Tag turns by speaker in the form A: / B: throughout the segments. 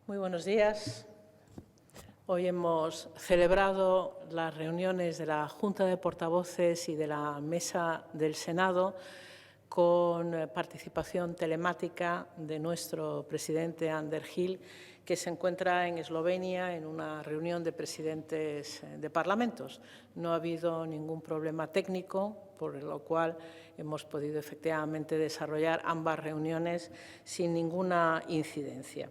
A: Muy buenos días. Hoy hemos celebrado las reuniones de la Junta de Portavoces y de la Mesa del Senado con participación telemática de nuestro presidente Ander Gil, que se encuentra en Eslovenia en una reunión de presidentes de parlamentos. No ha habido ningún problema técnico, por lo cual hemos podido efectivamente desarrollar ambas reuniones sin ninguna incidencia.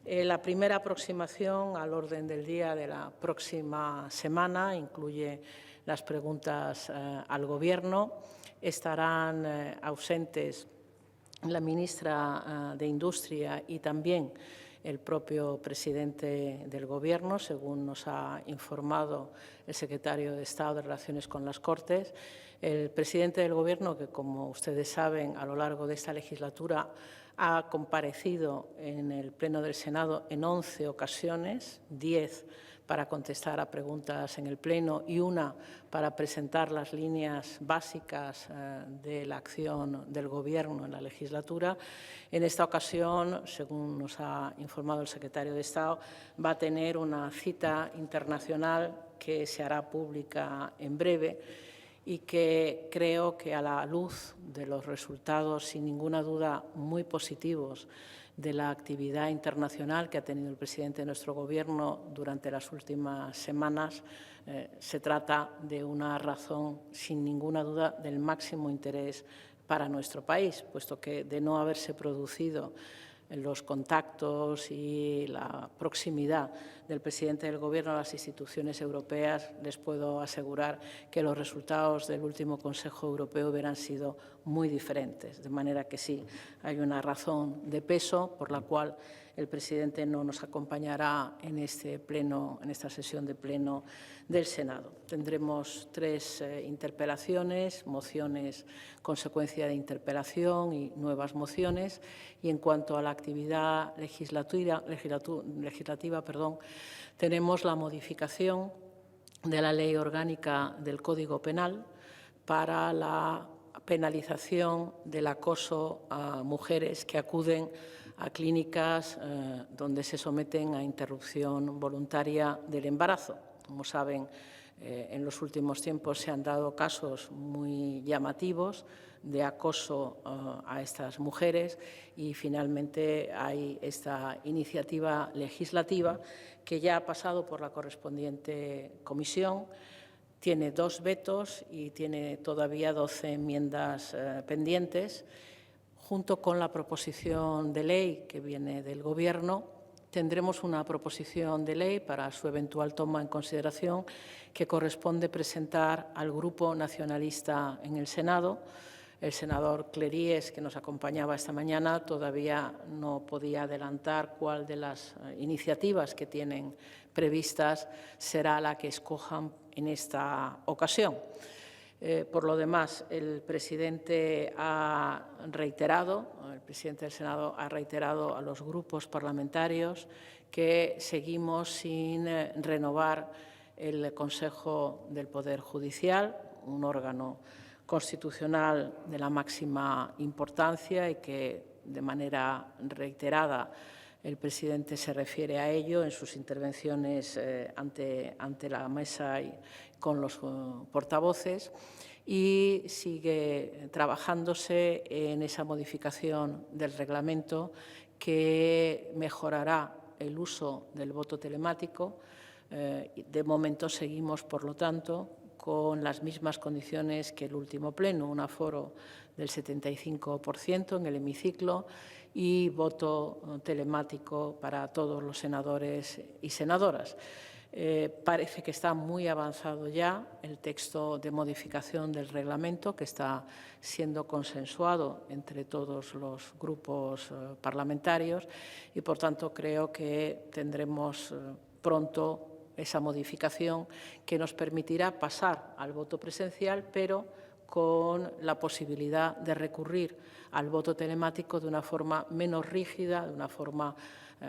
A: La primera aproximación al orden del día de la próxima semana incluye las preguntas al Gobierno. Estarán ausentes la ministra de Industria y también el propio presidente del Gobierno, según nos ha informado el secretario de Estado de Relaciones con las Cortes. El presidente del Gobierno, que como ustedes saben, a lo largo de esta legislatura ha comparecido en el Pleno del Senado en 11 ocasiones, 10 para contestar a preguntas en el Pleno y una para presentar las líneas básicas de la acción del Gobierno en la legislatura. En esta ocasión, según nos ha informado el secretario de Estado, va a tener una cita internacional que se hará pública en breve y que creo que a la luz de los resultados, sin ninguna duda, muy positivos de la actividad internacional que ha tenido el presidente de nuestro Gobierno durante las últimas semanas, se trata de una razón, sin ninguna duda, del máximo interés para nuestro país, puesto que de no haberse producido los contactos y la proximidad del presidente del Gobierno a las instituciones europeas, les puedo asegurar que los resultados del último Consejo Europeo hubieran sido muy diferentes. De manera que sí, hay una razón de peso por la cual el presidente no nos acompañará en este pleno, en esta sesión de pleno del Senado. Tendremos 3 interpelaciones, mociones consecuencia de interpelación y nuevas mociones. Y en cuanto a la actividad legislativa, tenemos la modificación de la Ley Orgánica del Código Penal para la penalización del acoso a mujeres que acuden a clínicas donde se someten a interrupción voluntaria del embarazo. Como saben, en los últimos tiempos se han dado casos muy llamativos de acoso a estas mujeres y finalmente hay esta iniciativa legislativa que ya ha pasado por la correspondiente comisión. Tiene 2 vetos y tiene todavía 12 enmiendas pendientes. Junto con la proposición de ley que viene del Gobierno, tendremos una proposición de ley para su eventual toma en consideración que corresponde presentar al Grupo Nacionalista en el Senado. El senador Cleries, que nos acompañaba esta mañana, todavía no podía adelantar cuál de las iniciativas que tienen previstas será la que escojan en esta ocasión. Por lo demás, el presidente del Senado ha reiterado a los grupos parlamentarios que seguimos sin renovar el Consejo del Poder Judicial, un órgano constitucional de la máxima importancia y que de manera reiterada el presidente se refiere a ello en sus intervenciones ante la mesa y con los portavoces, y sigue trabajándose en esa modificación del reglamento que mejorará el uso del voto telemático. De momento seguimos, por lo tanto, con las mismas condiciones que el último pleno, un aforo del 75% en el hemiciclo y voto telemático para todos los senadores y senadoras. Parece que está muy avanzado ya el texto de modificación del reglamento, que está siendo consensuado entre todos los grupos parlamentarios y, por tanto, creo que tendremos pronto esa modificación que nos permitirá pasar al voto presencial, pero con la posibilidad de recurrir al voto telemático de una forma menos rígida, de una forma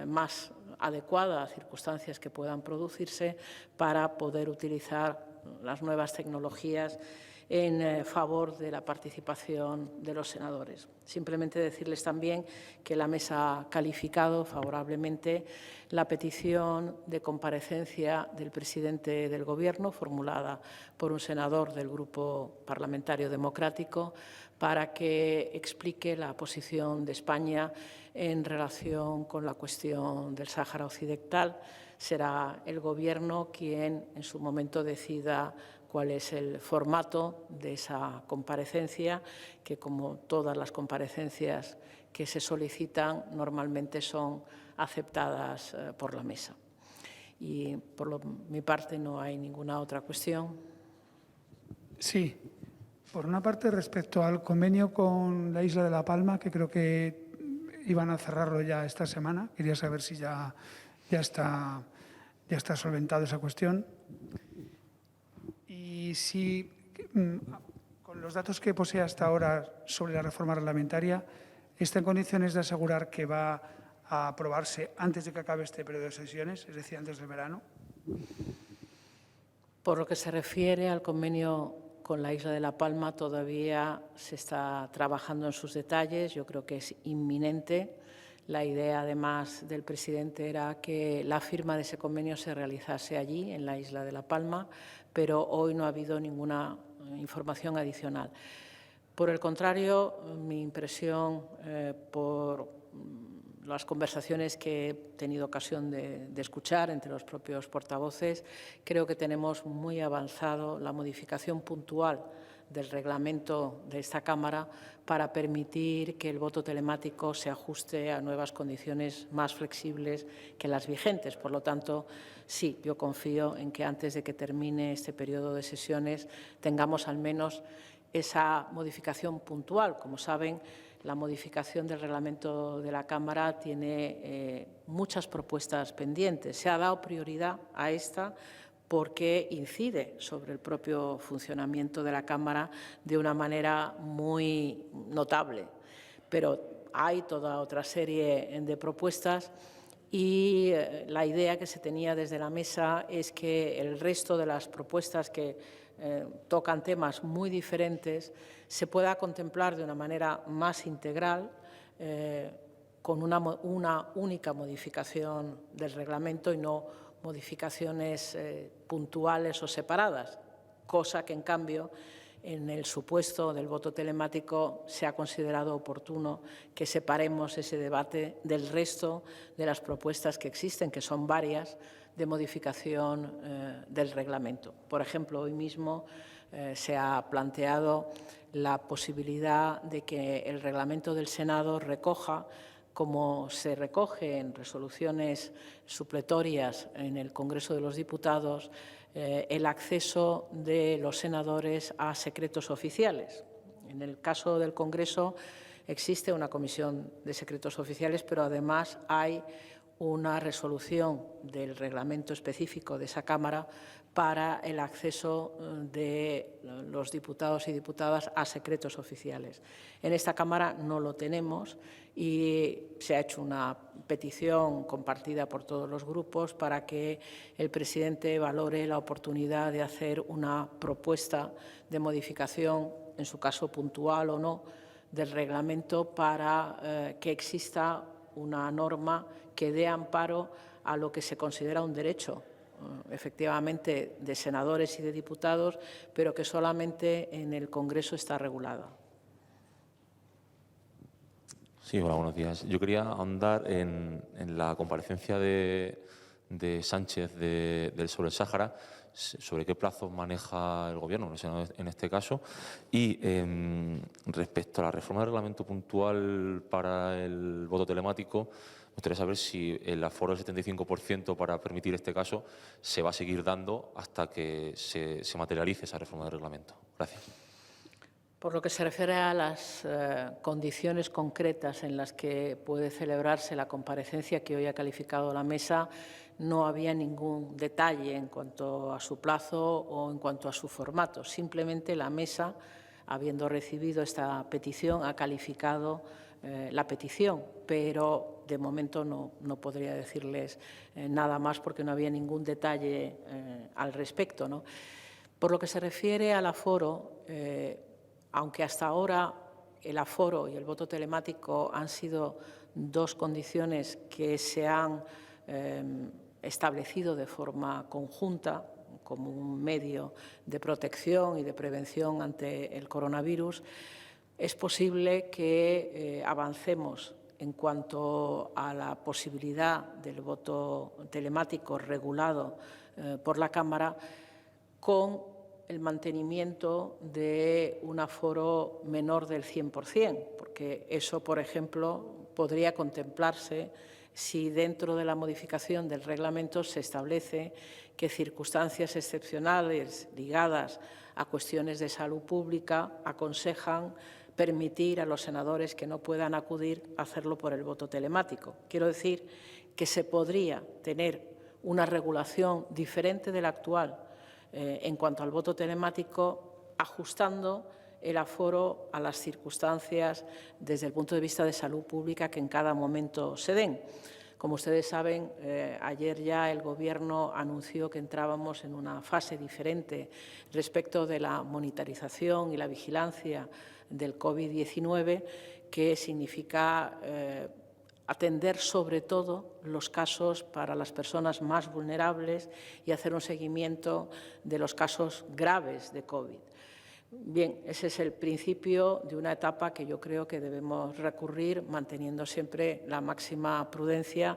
A: más adecuada a circunstancias que puedan producirse, para poder utilizar las nuevas tecnologías en favor de la participación de los senadores. Simplemente decirles también que la mesa ha calificado favorablemente la petición de comparecencia del presidente del Gobierno, formulada por un senador del Grupo Parlamentario Democrático, para que explique la posición de España en relación con la cuestión del Sáhara Occidental. Será el Gobierno quien en su momento decida cuál es el formato de esa comparecencia, que como todas las comparecencias que se solicitan normalmente son aceptadas por la mesa. Y por mi parte no hay ninguna otra cuestión.
B: Sí. Por una parte, respecto al convenio con la isla de La Palma, que creo que iban a cerrarlo ya esta semana, quería saber si ya está solventado esa cuestión. Y si, con los datos que posee hasta ahora sobre la reforma reglamentaria, está en condiciones de asegurar que va a aprobarse antes de que acabe este periodo de sesiones, es decir, antes del verano.
A: Por lo que se refiere al convenio con la isla de La Palma, todavía se está trabajando en sus detalles. Yo creo que es inminente. La idea, además, del presidente era que la firma de ese convenio se realizase allí, en la isla de La Palma, pero hoy no ha habido ninguna información adicional. Por el contrario, mi impresión por las conversaciones que he tenido ocasión de escuchar entre los propios portavoces, creo que tenemos muy avanzado la modificación puntual del reglamento de esta Cámara para permitir que el voto telemático se ajuste a nuevas condiciones más flexibles que las vigentes. Por lo tanto, sí, yo confío en que antes de que termine este periodo de sesiones tengamos al menos esa modificación puntual. Como saben, la modificación del reglamento de la Cámara tiene muchas propuestas pendientes. Se ha dado prioridad a esta porque incide sobre el propio funcionamiento de la Cámara de una manera muy notable. Pero hay toda otra serie de propuestas y la idea que se tenía desde la mesa es que el resto de las propuestas que tocan temas muy diferentes se pueda contemplar de una manera más integral con una única modificación del reglamento y no modificaciones puntuales o separadas, cosa que, en cambio, en el supuesto del voto telemático se ha considerado oportuno que separemos ese debate del resto de las propuestas que existen, que son varias, de modificación del reglamento. Por ejemplo, hoy mismo se ha planteado la posibilidad de que el reglamento del Senado recoja, como se recoge en resoluciones supletorias en el Congreso de los Diputados, el acceso de los senadores a secretos oficiales. En el caso del Congreso existe una comisión de secretos oficiales, pero además hay una resolución del reglamento específico de esa Cámara para el acceso de los diputados y diputadas a secretos oficiales. En esta Cámara no lo tenemos y se ha hecho una petición compartida por todos los grupos para que el presidente valore la oportunidad de hacer una propuesta de modificación, en su caso puntual o no, del reglamento para que exista una norma que dé amparo a lo que se considera un derecho, efectivamente, de senadores y de diputados, pero que solamente en el Congreso está regulada.
C: Sí, hola, buenos días. Yo quería ahondar en la comparecencia de Sánchez sobre el Sáhara, sobre qué plazos maneja el Gobierno, el Senado en este caso, y respecto a la reforma del reglamento puntual para el voto telemático, me gustaría saber si el aforo del 75% para permitir este caso se va a seguir dando hasta que se materialice esa reforma del reglamento. Gracias.
A: Por lo que se refiere a las condiciones concretas en las que puede celebrarse la comparecencia que hoy ha calificado la mesa, no había ningún detalle en cuanto a su plazo o en cuanto a su formato. Simplemente la mesa, habiendo recibido esta petición, ha calificado la petición, pero de momento no podría decirles nada más porque no había ningún detalle al respecto, ¿no? Por lo que se refiere al aforo, aunque hasta ahora el aforo y el voto telemático han sido dos condiciones que se han establecido de forma conjunta como un medio de protección y de prevención ante el coronavirus, es posible que avancemos en cuanto a la posibilidad del voto telemático regulado por la Cámara con el mantenimiento de un aforo menor del 100%, porque eso, por ejemplo, podría contemplarse si dentro de la modificación del reglamento se establece que circunstancias excepcionales ligadas a cuestiones de salud pública aconsejan permitir a los senadores que no puedan acudir a hacerlo por el voto telemático. Quiero decir que se podría tener una regulación diferente de la actual en cuanto al voto telemático, ajustando el aforo a las circunstancias desde el punto de vista de salud pública que en cada momento se den. Como ustedes saben, ayer ya el Gobierno anunció que entrábamos en una fase diferente respecto de la monitorización y la vigilancia del COVID-19, que significa atender sobre todo los casos para las personas más vulnerables y hacer un seguimiento de los casos graves de COVID. Bien, ese es el principio de una etapa que yo creo que debemos recurrir manteniendo siempre la máxima prudencia,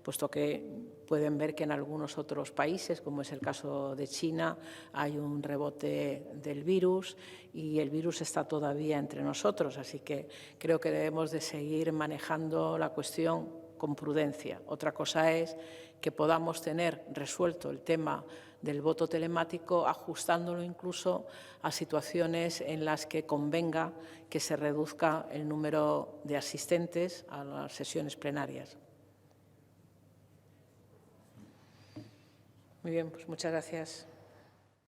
A: puesto que pueden ver que en algunos otros países, como es el caso de China, hay un rebote del virus y el virus está todavía entre nosotros. Así que creo que debemos de seguir manejando la cuestión con prudencia. Otra cosa es que podamos tener resuelto el tema del voto telemático, ajustándolo incluso a situaciones en las que convenga que se reduzca el número de asistentes a las sesiones plenarias. Muy bien, pues muchas gracias.